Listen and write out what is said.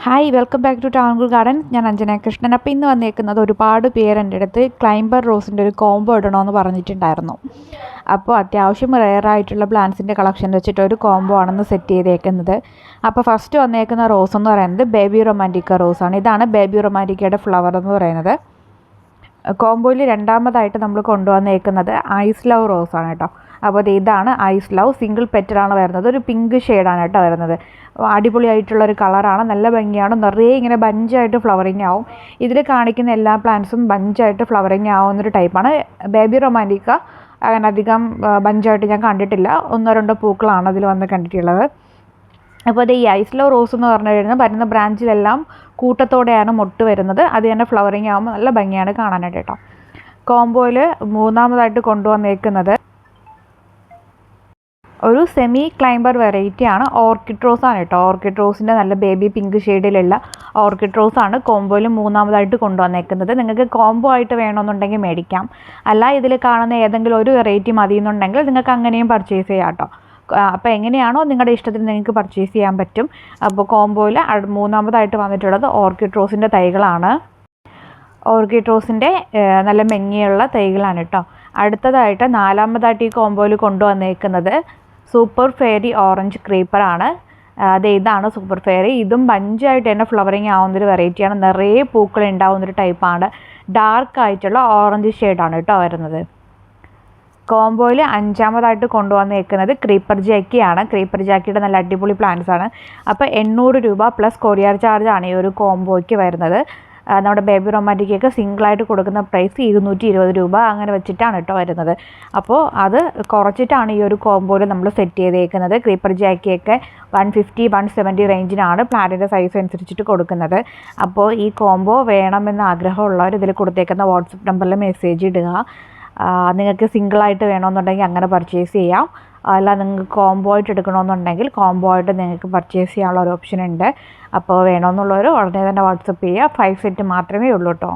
Hi welcome back to Tangkul garden. ഞാൻ അഞ്ജന കൃഷ്ണൻ. അപ്പോൾ ഇന്ന് വന്നേക്കുന്നത് ഒരുപാട് പേര് എൻ്റെ അടുത്ത് ക്ലൈംബർ റോസിൻ്റെ ഒരു കോംബോ ഇടണമെന്ന് പറഞ്ഞിട്ടുണ്ടായിരുന്നു. അപ്പോൾ അത്യാവശ്യം റെയറായിട്ടുള്ള പ്ലാന്റ്സിൻ്റെ കളക്ഷൻ വെച്ചിട്ട് ഒരു കോംബോ ആണെന്ന് സെറ്റ് ചെയ്തേക്കുന്നത്. അപ്പോൾ ഫസ്റ്റ് വന്നേക്കുന്ന റോസ് എന്ന് പറയുന്നത് ബേബി റൊമാൻറ്റിക്ക റോസാണ്. ഇതാണ് ബേബി റൊമാൻറ്റിക്കയുടെ ഫ്ലവർ എന്ന് പറയുന്നത്. കോംബോയിൽ രണ്ടാമതായിട്ട് നമ്മൾ കൊണ്ടുവന്നേക്കുന്നത് ഐസ് ലവ് റോസാണ് കേട്ടോ. അപ്പോൾ ഇതാണ് ഐസ് ലവ്, സിംഗിൾ പെറ്റലാണ് വരുന്നത്. ഒരു പിങ്ക് ഷെയ്ഡാണ് കേട്ടോ വരുന്നത്. അടിപൊളിയായിട്ടുള്ളൊരു കളറാണ്, നല്ല ഭംഗിയാണ്. നിറയെ ഇങ്ങനെ ബഞ്ചായിട്ട് ഫ്ലവറിങ് ആവും. ഇതിൽ കാണിക്കുന്ന എല്ലാ പ്ലാന്റ്സും ബഞ്ചായിട്ട് ഫ്ലവറിങ് ആവുന്നൊരു ടൈപ്പാണ്. ബേബി റൊമാൻറ്റിക്ക അങ്ങനെ അധികം ബഞ്ചായിട്ട് ഞാൻ കണ്ടിട്ടില്ല. ഒന്നോ രണ്ടോ പൂക്കളാണ് അതിൽ വന്ന് കണ്ടിട്ടുള്ളത്. അപ്പോൾ ഈ ഐസ് ലവ് റോസ് എന്ന് പറഞ്ഞു കഴിഞ്ഞാൽ വരുന്ന ബ്രാഞ്ചിലെല്ലാം കൂട്ടത്തോടെയാണ് മൊട്ട് വരുന്നത്. അത് തന്നെ ഫ്ലവറിങ് ആകുമ്പോൾ നല്ല ഭംഗിയാണ് കാണാനായിട്ട് കേട്ടോ. കോംബോയിൽ മൂന്നാമതായിട്ട് കൊണ്ടുവന്നേക്കുന്നത് ഒരു സെമി ക്ലൈംബർ വെറൈറ്റിയാണ്, ഓർക്കിഡ് റോസാണ് കേട്ടോ. ഓർക്കിഡ് റോസിൻ്റെ നല്ല ബേബി പിങ്ക് ഷെയ്ഡിലുള്ള ഓർക്കിഡ് റോസാണ് കോംബോയിൽ മൂന്നാമതായിട്ട് കൊണ്ടുവന്നേക്കുന്നത്. നിങ്ങൾക്ക് കോംബോ ആയിട്ട് വേണമെന്നുണ്ടെങ്കിൽ മേടിക്കാം. അല്ല ഇതിൽ കാണുന്ന ഏതെങ്കിലും ഒരു വെറൈറ്റി മതി എന്നുണ്ടെങ്കിൽ നിങ്ങൾക്ക് അങ്ങനെയും പർച്ചേസ് ചെയ്യാം കേട്ടോ. അപ്പോൾ എങ്ങനെയാണോ നിങ്ങളുടെ ഇഷ്ടത്തിന് നിങ്ങൾക്ക് പർച്ചേസ് ചെയ്യാൻ പറ്റും. അപ്പോൾ കോംബോയിൽ മൂന്നാമതായിട്ട് വന്നിട്ടുള്ളത് ഓർക്കിഡ് റോസിൻ്റെ തൈകളാണ്. ഓർക്കിഡ് റോസിൻ്റെ നല്ല മെങ്ങിയുള്ള തൈകളാണ് കേട്ടോ. അടുത്തതായിട്ട് നാലാമതായിട്ട് ഈ കോംബോയിൽ കൊണ്ടുവന്നേക്കുന്നത് സൂപ്പർ ഫെയറി ഓറഞ്ച് ക്രീപ്പറാണ്. ഇതാണ് സൂപ്പർ ഫെയറി. ഇതും ബഞ്ചായിട്ട് തന്നെ ഫ്ലവറിങ് ആവുന്നൊരു വെറൈറ്റിയാണ്. നിറയെ പൂക്കൾ ഉണ്ടാവുന്നൊരു ടൈപ്പാണ്. ഡാർക്കായിട്ടുള്ള ഓറഞ്ച് ഷെയ്ഡാണ് കേട്ടോ വരുന്നത്. കോംബോയിൽ അഞ്ചാമതായിട്ട് കൊണ്ടുവന്നേക്കുന്നത് ക്രീപ്പർ ജാക്കിയാണ്. ക്രീപ്പർ ജാക്കിയുടെ നല്ല അടിപൊളി പ്ലാന്റ്സ് ആണ്. അപ്പോൾ 800 രൂപ പ്ലസ് കൊറിയർ ചാർജാണ് ഈ ഒരു കോംബോയ്ക്ക് വരുന്നത്. നമ്മുടെ ബേബി റൊമാൻറ്റിക്കൊക്കെ സിംഗിളായിട്ട് കൊടുക്കുന്ന പ്രൈസ് 220 രൂപ അങ്ങനെ വെച്ചിട്ടാണ് കേട്ടോ വരുന്നത്. അപ്പോൾ അത് കുറച്ചിട്ടാണ് ഈ ഒരു കോംബോയിൽ നമ്മൾ സെറ്റ് ചെയ്തേക്കുന്നത്. ക്രീപ്പർ ജാക്കിയൊക്കെ 150-170 റേഞ്ചിനാണ് പ്ലാന്റിൻ്റെ സൈസ് അനുസരിച്ചിട്ട് കൊടുക്കുന്നത്. അപ്പോൾ ഈ കോംബോ വേണമെന്ന് ആഗ്രഹമുള്ളവർ ഇതിൽ കൊടുത്തേക്കുന്ന വാട്സപ്പ് നമ്പറിൽ മെസ്സേജ് ഇടുക. നിങ്ങൾക്ക് സിംഗിളായിട്ട് വേണമെന്നുണ്ടെങ്കിൽ അങ്ങനെ പർച്ചേസ് ചെയ്യാം. അല്ല നിങ്ങൾക്ക് കോംബോ ആയിട്ട് എടുക്കണമെന്നുണ്ടെങ്കിൽ കോംബോ ആയിട്ട് നിങ്ങൾക്ക് പർച്ചേസ് ചെയ്യാനുള്ള ഒരു ഓപ്ഷൻ ഉണ്ട്. അപ്പോൾ വേണമെന്നുള്ളവർ ഉടനെ തന്നെ വാട്സപ്പ് ചെയ്യുക. 5 സെറ്റ് മാത്രമേ ഉള്ളൂ കേട്ടോ.